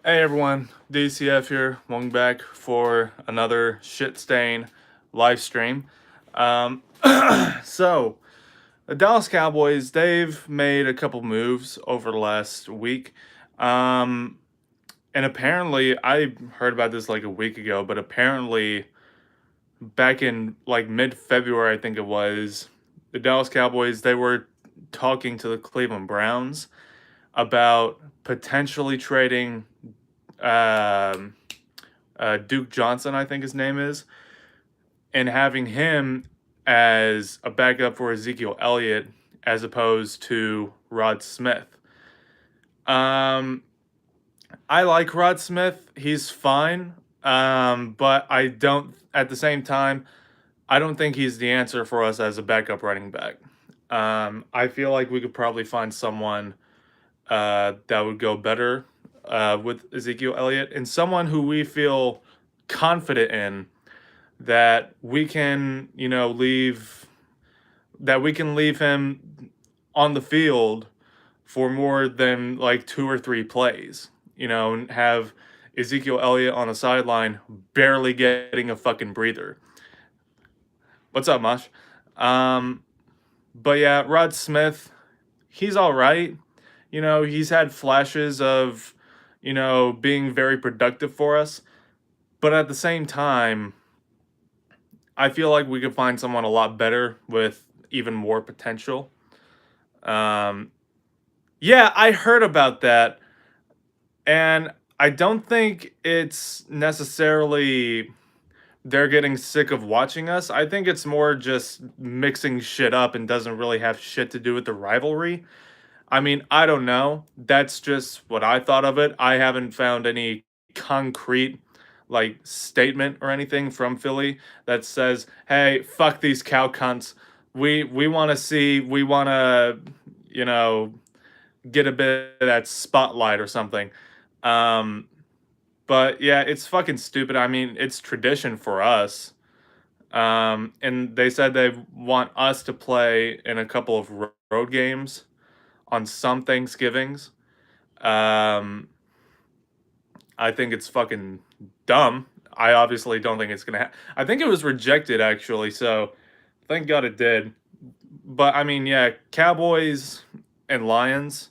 Hey everyone, DCF here. Welcome back for another shit stain live stream. Um, so, the Dallas Cowboys, they've made a couple moves over the last week. Um, and apparently, I heard about this like a week ago, but apparently, back in like mid February, I think it was, the Dallas Cowboys, they were talking to the Cleveland Browns about potentially trading. Um, Duke Johnson, I think his name is, and having him as a backup for Ezekiel Elliott as opposed to Rod Smith. Um, I like Rod Smith. He's fine. But I don't, at the same time, I don't think he's the answer for us as a backup running back. I feel like we could probably find someone that would go better with Ezekiel Elliott and someone who we feel confident in that we can, leave him on the field for more than like 2 or 3 plays, and have Ezekiel Elliott on the sideline barely getting a fucking breather. What's up, Mosh? Um, but yeah, Rod Smith, he's all right. He's had flashes of, being very productive for us, but at the same time, I feel like we could find someone a lot better with even more potential. Um, yeah, I heard about that, and I don't think it's necessarily they're getting sick of watching us. I think it's more just mixing shit up and doesn't really have shit to do with the rivalry. I mean, I don't know. That's just what I thought of it. I haven't found any concrete like statement or anything from Philly that says, "Hey, fuck these cow cunts. We want to see, we want to, you know, get a bit of that spotlight or something." Um, but yeah, it's fucking stupid. I mean, it's tradition for us. And they said they want us to play in a couple of road games on some Thanksgivings. Um, I think it's fucking dumb. I obviously don't think it's gonna. I think it was rejected actually, so thank God it did. But I mean, yeah, Cowboys and Lions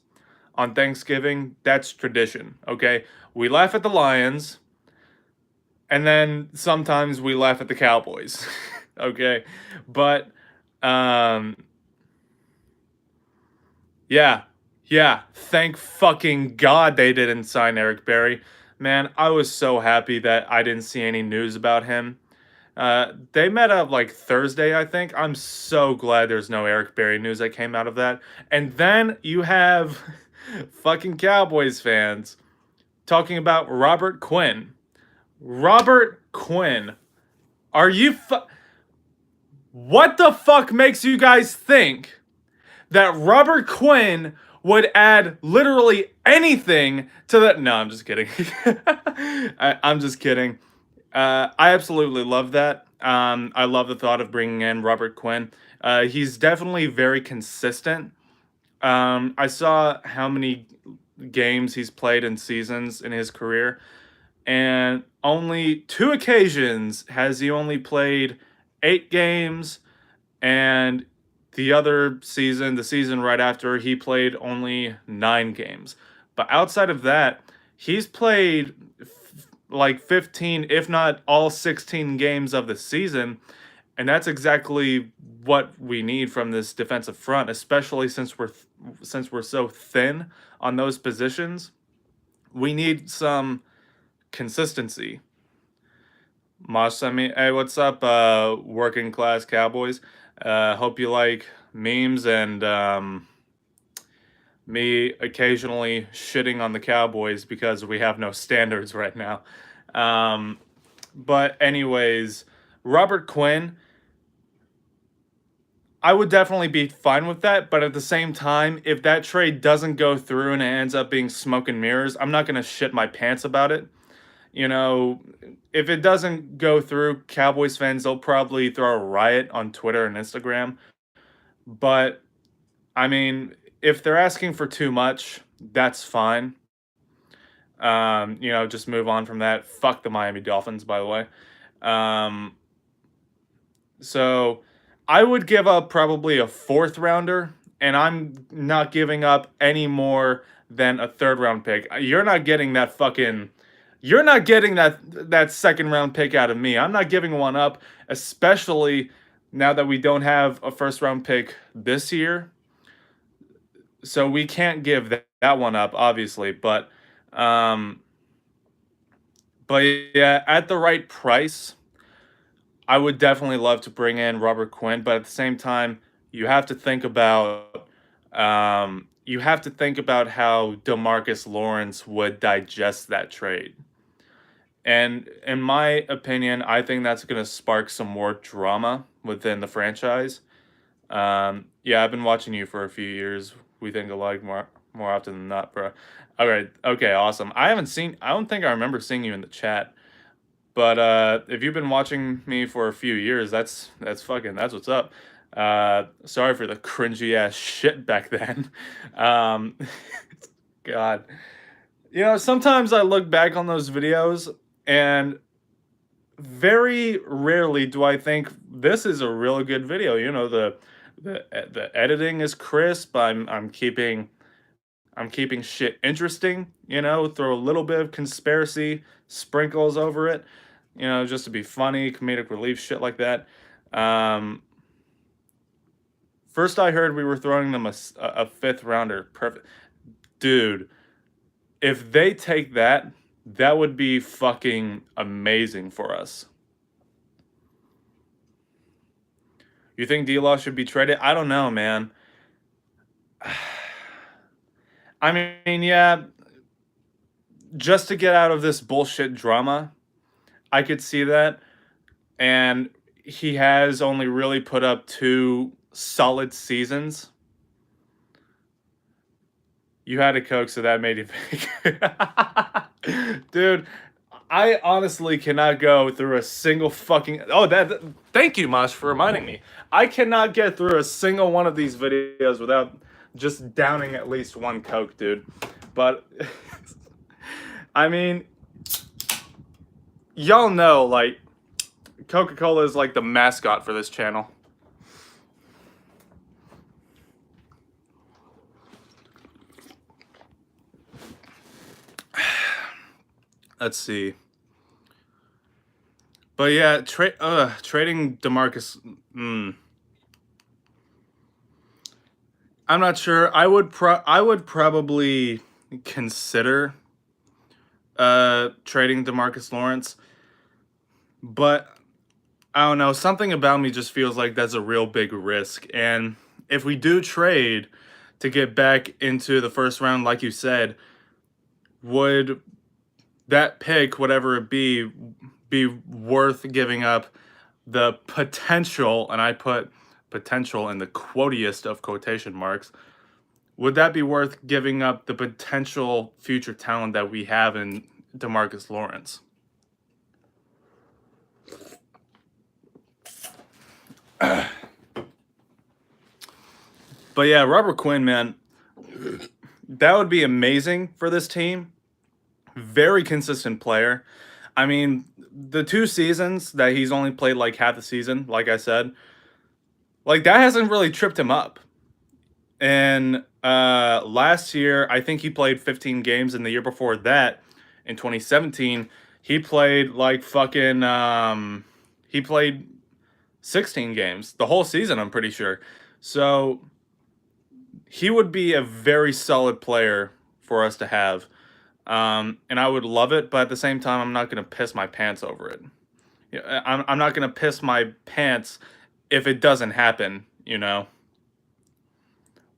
on Thanksgiving, that's tradition. Okay, we laugh at the Lions, and then sometimes we laugh at the Cowboys. Okay, but um, yeah, yeah. Thank fucking God they didn't sign Eric Berry. Man, I was so happy that I didn't see any news about him. They met up like Thursday, I think. I'm so glad there's no Eric Berry news that came out of that. And then you have fucking Cowboys fans talking about Robert Quinn. Robert Quinn. Are you What the fuck makes you guys think that Robert Quinn would add literally anything to that? No, I'm just kidding. I'm just kidding. I absolutely love that. I love the thought of bringing in Robert Quinn. He's definitely very consistent. I saw how many games he's played in seasons in his career, and only 2 occasions has he only played 8 games, and the other season, the season right after, he played only 9 games. But outside of that, he's played like 15, if not all 16 games of the season. And that's exactly what we need from this defensive front, especially since we're so thin on those positions. We need some consistency. Mosh sent me, hey, what's up, working class Cowboys? Hope you like memes and me occasionally shitting on the Cowboys because we have no standards right now. Um, but, anyways, Robert Quinn, I would definitely be fine with that. But at the same time, if that trade doesn't go through and it ends up being smoke and mirrors, I'm not going to shit my pants about it. You know, if it doesn't go through, Cowboys fans, they'll probably throw a riot on Twitter and Instagram. But, I mean, if they're asking for too much, that's fine. Just move on from that. Fuck the Miami Dolphins, by the way. Um, so I would give up probably a fourth rounder, and I'm not giving up any more than a third round pick. You're not getting that fucking. You're not getting that second round pick out of me. I'm not giving one up, especially now that we don't have a first round pick this year. So we can't give that one up, obviously. Um, but yeah, at the right price, I would definitely love to bring in Robert Quinn, but at the same time, you have to think about how DeMarcus Lawrence would digest that trade. And in my opinion, I think that's going to spark some more drama within the franchise. Yeah, I've been watching you for a few years. We think alike more often than not, bro. All right, okay, awesome. I don't think I remember seeing you in the chat. But if you've been watching me for a few years, that's what's up. Sorry for the cringy ass shit back then. Um, God, sometimes I look back on those videos, and very rarely do I think this is a really good video. The editing is crisp. I'm keeping shit interesting. Throw a little bit of conspiracy sprinkles over it. Just to be funny, comedic relief, shit like that. Um, First I heard we were throwing them a fifth rounder. Perfect. Dude, if they take that, that would be fucking amazing for us. You think D-Law should be traded? I don't know, man. I mean, yeah, just to get out of this bullshit drama, I could see that. And he has only really put up 2 solid seasons. You had a Coke, so that made you think. Dude, I honestly cannot go through a single fucking... Oh, thank you, Mosh, for reminding me. I cannot get through a single one of these videos without just downing at least 1 Coke, dude. But, I mean, y'all know, like, Coca-Cola is like the mascot for this channel. Let's see. But yeah, trading DeMarcus. I'm not sure. I would probably consider trading DeMarcus Lawrence, but I don't know. Something about me just feels like that's a real big risk. And if we do trade to get back into the first round, like you said, would that pick, whatever it be worth giving up the potential, and I put potential in the quotiest of quotation marks, would that be worth giving up the potential future talent that we have in DeMarcus Lawrence? But yeah, Robert Quinn, man, that would be amazing for this team. Very consistent player. I mean, the 2 seasons that he's only played like half the season, like I said, like that hasn't really tripped him up. And last year, I think he played 15 games, and the year before that, in 2017, he played like he played 16 games the whole season, I'm pretty sure. So he would be a very solid player for us to have. And I would love it, but at the same time, I'm not going to piss my pants over it. I'm not going to piss my pants if it doesn't happen,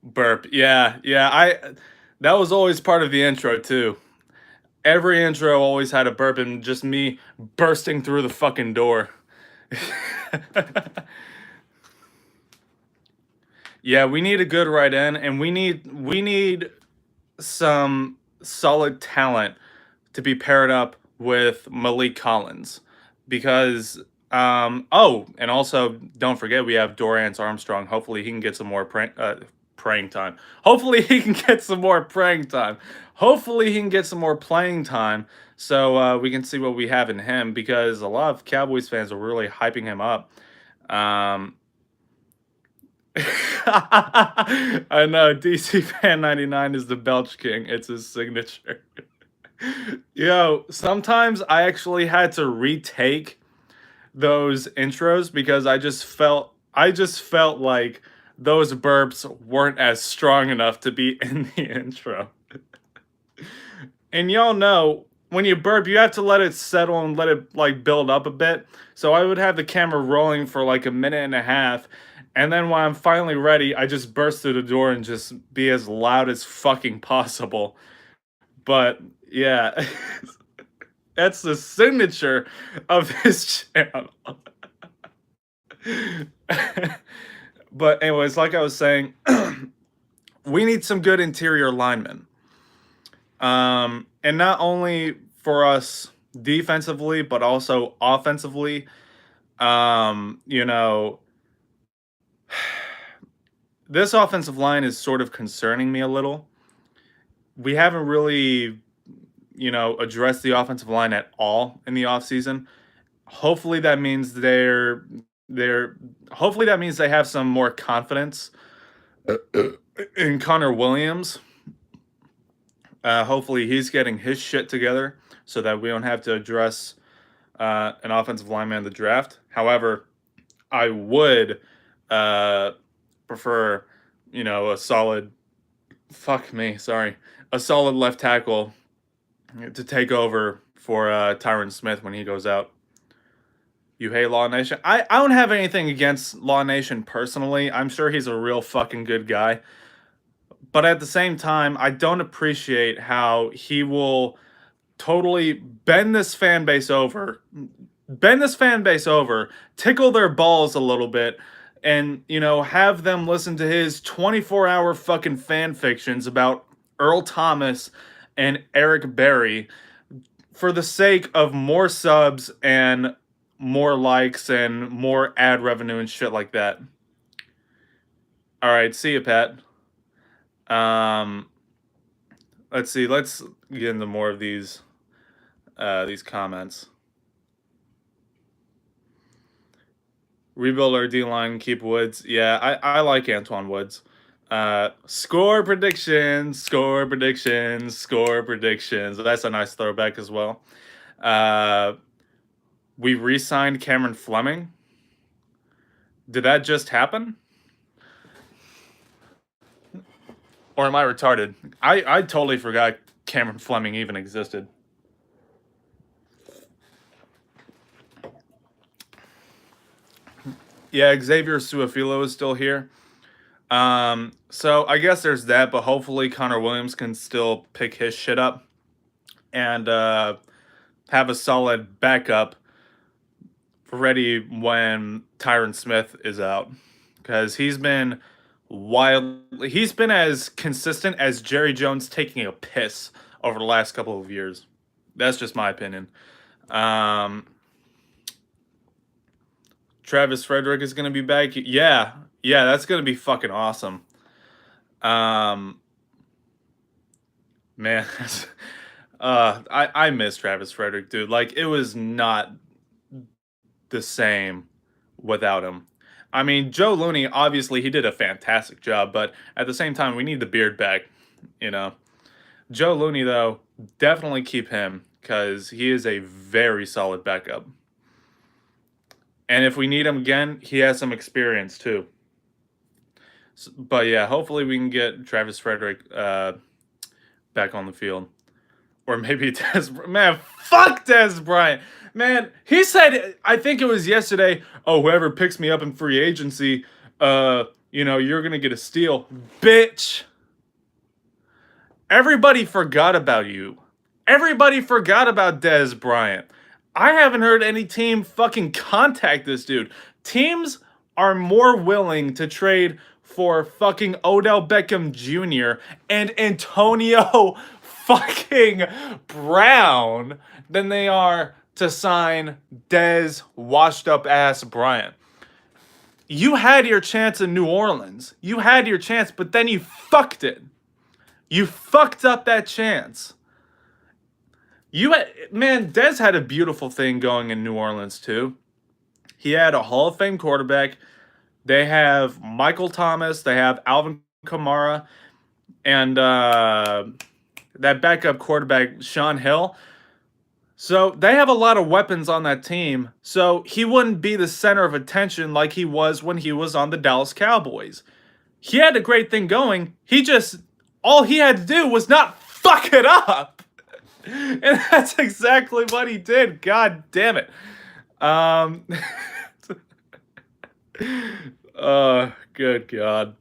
Burp. Yeah. That was always part of the intro, too. Every intro always had a burp and just me bursting through the fucking door. Yeah, we need a good right end, and we need some solid talent to be paired up with Malik Collins, because and also don't forget we have Dorance Armstrong. Hopefully he can get some more praying time. Hopefully he can get some more praying time. Hopefully he can get some more playing time so we can see what we have in him because a lot of Cowboys fans are really hyping him up. Um, I know DC Fan 99 is the Belch King. It's his signature. Yo, sometimes I actually had to retake those intros because I just felt like those burps weren't as strong enough to be in the intro. And y'all know when you burp, you have to let it settle and let it like build up a bit. So I would have the camera rolling for like a minute and a half, and then when I'm finally ready, I just burst through the door and just be as loud as fucking possible. But yeah, that's the signature of this channel. But anyways, like I was saying, we need some good interior linemen. And not only for us defensively, but also offensively. You know, this offensive line is sort of concerning me a little. We haven't really, addressed the offensive line at all in the offseason. Hopefully that means they're hopefully that means they have some more confidence in Connor Williams. Hopefully he's getting his shit together so that we don't have to address an offensive lineman in the draft. However, I would prefer, a solid, a solid left tackle to take over for Tyron Smith when he goes out. You hate Law Nation? I don't have anything against Law Nation personally. I'm sure he's a real fucking good guy. But at the same time, I don't appreciate how he will totally bend this fan base over, tickle their balls a little bit, and, have them listen to his 24-hour fucking fan fictions about Earl Thomas and Eric Berry for the sake of more subs and more likes and more ad revenue and shit like that. All right, see you, Pat. Let's see. Let's get into more of these comments. Rebuild our D-line, keep Woods. Yeah, I like Antoine Woods. Score predictions. That's a nice throwback as well. We re-signed Cameron Fleming. Did that just happen? Or am I retarded? I totally forgot Cameron Fleming even existed. Yeah, Xavier Suafilo is still here. So I guess there's that, but hopefully Connor Williams can still pick his shit up and have a solid backup ready when Tyron Smith is out. Because he's been as consistent as Jerry Jones taking a piss over the last couple of years. That's just my opinion. Travis Frederick is going to be back. Yeah, that's going to be fucking awesome. Man, I miss Travis Frederick, dude. Like, it was not the same without him. I mean, Joe Looney, obviously, he did a fantastic job, but at the same time, we need the beard back, Joe Looney, though, definitely keep him because he is a very solid backup. And if we need him again, he has some experience, too. But, yeah, hopefully we can get Travis Frederick back on the field. Or maybe Dez... Man, fuck Dez Bryant. Man, he said, I think it was yesterday, oh, whoever picks me up in free agency, you're going to get a steal. Bitch. Everybody forgot about you. Everybody forgot about Dez Bryant. I haven't heard any team fucking contact this dude. Teams are more willing to trade for fucking Odell Beckham Jr. and Antonio fucking Brown than they are to sign Dez washed up ass Bryant. You had your chance in New Orleans. You had your chance, but then you fucked it. You fucked up that chance. Man, Dez had a beautiful thing going in New Orleans too. He had a Hall of Fame quarterback. They have Michael Thomas. They have Alvin Kamara, and that backup quarterback Sean Hill. So they have a lot of weapons on that team. So he wouldn't be the center of attention like he was when he was on the Dallas Cowboys. He had a great thing going. All he had to do was not fuck it up. And that's exactly what he did. God damn it. Um, good God.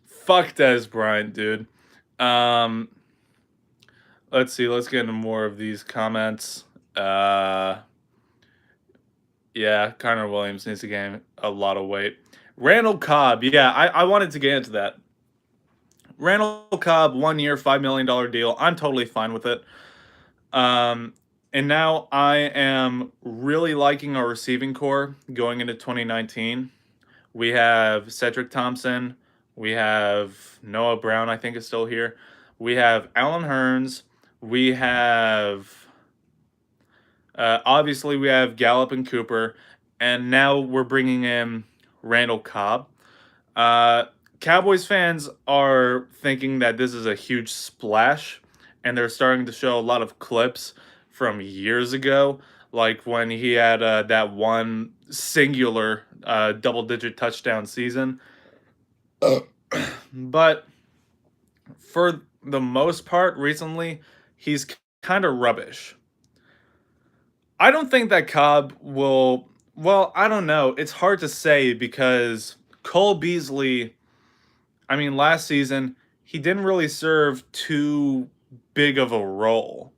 Fuck Dez Bryant, dude. Um, let's see. Let's get into more of these comments. Yeah, Connor Williams needs to gain a lot of weight. Randall Cobb. Yeah, I wanted to get into that. Randall Cobb, 1 year, $5 million deal. I'm totally fine with it. And now I am really liking our receiving core going into 2019. We have Cedric Thompson. We have Noah Brown, I think is still here. We have Alan Hearns. We have, obviously, we have Gallup and Cooper. And now we're bringing in Randall Cobb. Cowboys fans are thinking that this is a huge splash, and they're starting to show a lot of clips from years ago, like when he had that one singular double-digit touchdown season. But for the most part, recently, he's kind of rubbish. I don't think that Cobb will. Well, I don't know. It's hard to say because Cole Beasley, I mean, last season, he didn't really serve too big of a role.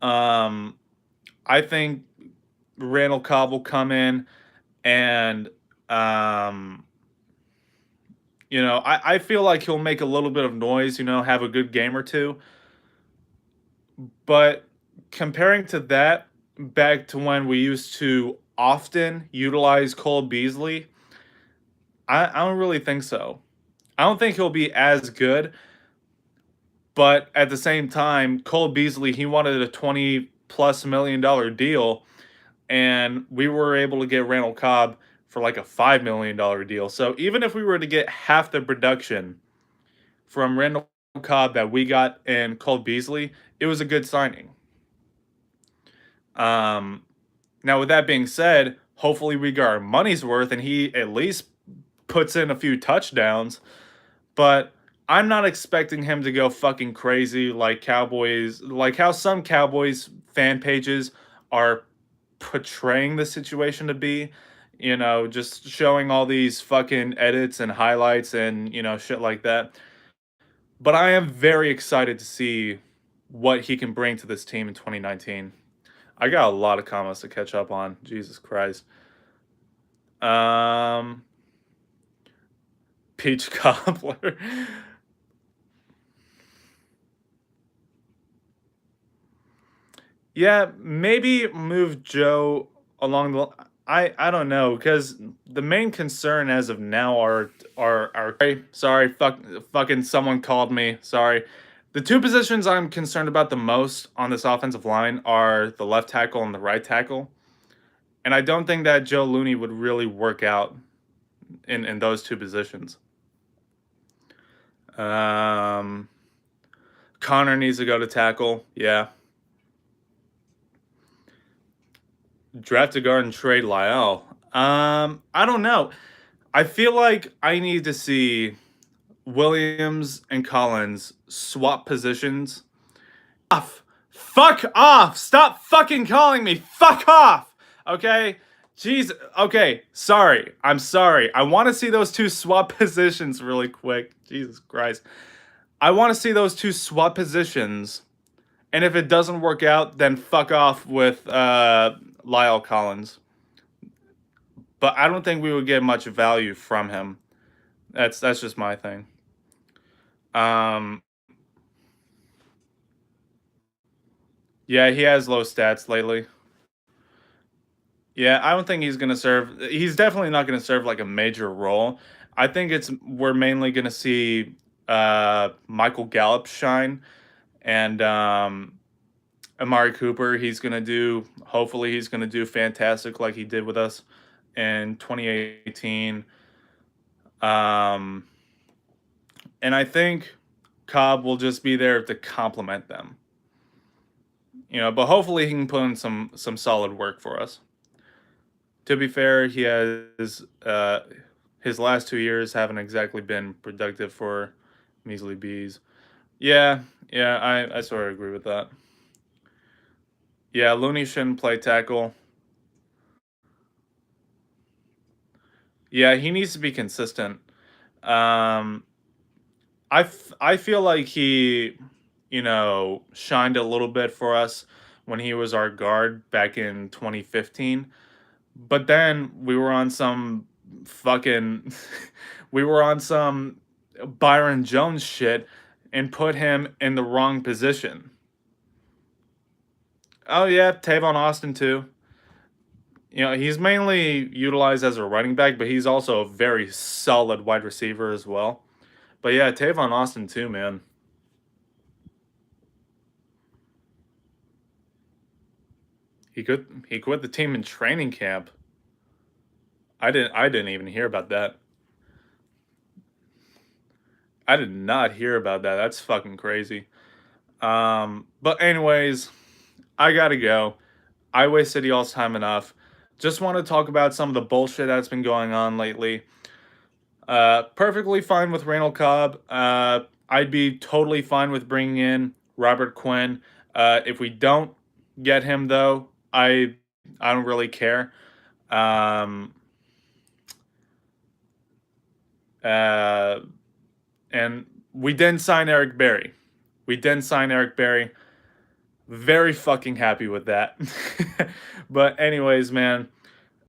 Um, I think Randall Cobb will come in and, um, I feel like he'll make a little bit of noise, have a good game or two. But comparing to that, back to when we used to often utilize Cole Beasley, I don't really think so. I don't think he'll be as good. But at the same time, Cole Beasley, he wanted a $20+ million deal, and we were able to get Randall Cobb for like a $5 million deal. So even if we were to get half the production from Randall Cobb that we got in Cole Beasley, it was a good signing. Now with that being said, hopefully we got our money's worth and he at least puts in a few touchdowns. But I'm not expecting him to go fucking crazy like how some Cowboys fan pages are portraying the situation to be. Just showing all these fucking edits and highlights and, shit like that. But I am very excited to see what he can bring to this team in 2019. I got a lot of comments to catch up on. Jesus Christ. Peach Cobbler. Yeah, maybe move Joe along the. I don't know because the main concern as of now are sorry fucking someone called me, sorry. The two positions I'm concerned about the most on this offensive line are the left tackle and the right tackle, and I don't think that Joe Looney would really work out in those two positions. Connor needs to go to tackle, yeah. Draft a guard and trade Lyle. I don't know. I feel like I need to see Williams and Collins swap positions. Fuck off! Stop fucking calling me! Fuck off! Okay? Jeez. Okay. Sorry. I'm sorry. I want to see those two swap positions really quick. Jesus Christ. I want to see those two swap positions. And if it doesn't work out, then fuck off with Lyle Collins. But I don't think we would get much value from him. That's just my thing. Yeah, he has low stats lately. Yeah, I don't think he's gonna serve. He's definitely not gonna serve like a major role. I think it's we're mainly gonna see Michael Gallup shine and Amari Cooper. He's gonna do. Hopefully, he's gonna do fantastic like he did with us in 2018. Um, and I think Cobb will just be there to complement them. But hopefully he can put in some solid work for us. To be fair, he has his last 2 years haven't exactly been productive for measly bees. Yeah, yeah, I sort of agree with that. Yeah, Looney shouldn't play tackle. Yeah, he needs to be consistent. Um, I feel like he, shined a little bit for us when he was our guard back in 2015. But then we were on some fucking we were on some Byron Jones shit and put him in the wrong position. Oh yeah, Tavon Austin too. He's mainly utilized as a running back, but he's also a very solid wide receiver as well. But yeah, Tavon Austin too, man. He quit the team in training camp. I didn't even hear about that. I did not hear about that. That's fucking crazy. But anyways, I gotta go. I wasted y'all's time enough. Just want to talk about some of the bullshit that's been going on lately. Perfectly fine with Randall Cobb. I'd be totally fine with bringing in Robert Quinn. If we don't get him though, I don't really care. Um, uh, and we didn't sign Eric Berry. We didn't sign Eric Berry. Very fucking happy with that. But anyways, man,